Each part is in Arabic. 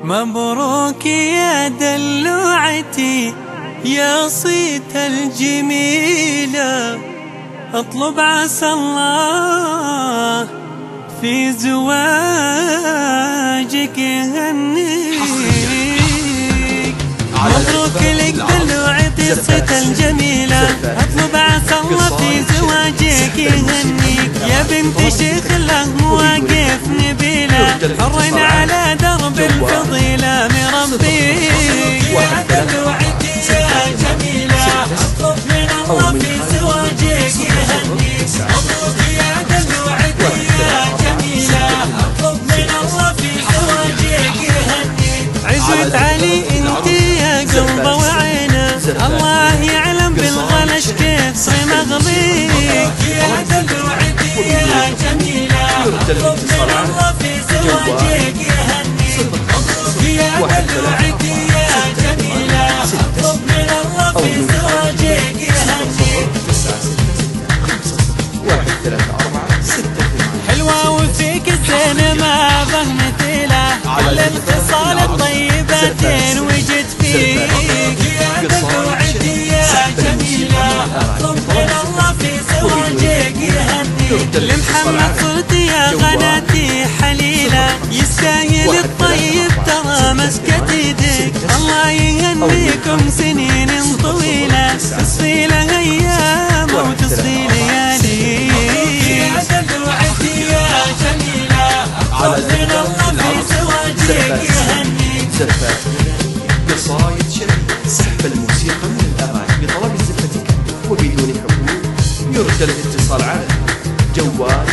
مبروك يا دلوعتي يا صيت الجميلة، اطلب عسى الله في زواجك يهنيك. مبروك لك دلوعتي صيت الجميلة، اطلب عسى الله في زواجك يهنيك. يا بنت شيخ له مواقف نبيلة، حرين على درب الفضيلة مربيك. يا دلوعتي يا جميلة، اطلب من الله في زواجك يهنيك. مبروك يا دلوعتي يا جميلة، اطلب من الله في زواجك يهنيك. عزوة علي انت يا قلبه وعينه، الله يعلم بالغلش كيف صي مغليك. يا دلوعتي يا جميلة، اطلب من الله في زواجك يهنيك. مبروك يا دلوعتي يا جميلة، اطلب من الله في زواجك يهنيك. حلوة وفيك الزين ما ظنتيله، على الخصال الطيبتين وجد فيك. يا دلوعتي يا جميلة، اطلب من الله في زواجك يهنيك. لمحمد صرت يا غناتي حليلة، يستاهل الطيب ترى مسكت يدك. الله يهنيكم سنين طويلة، تصفي له ايام وتصفي ليالي. يا دلوعتي يا جميلة، اطلب من الله في زواجك يهنيك. زفات قصايد شرعية، سحب الموسيقى من الأغاني بطلب زفتك وبدون حقوق. يرجى الاتصال على جوال.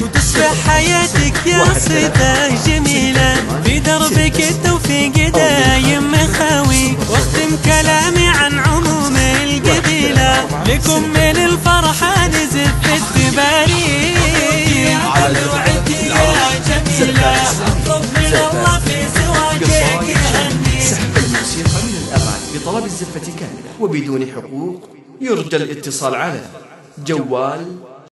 وتصبح حياتك يا صيدة جميلة، في دربك التوفيق دايم مخاوي. واختم كلامي عن عموم القبيلة، لكم من الفرحة نزفت بباريك. يا دلوعتي يا جميلة، اطلب من الله في زواجك يهنيك. سحب الموسيقى من الأغاني بطلب الزفة كاملة وبدون حقوق. يرجى الاتصال على جوال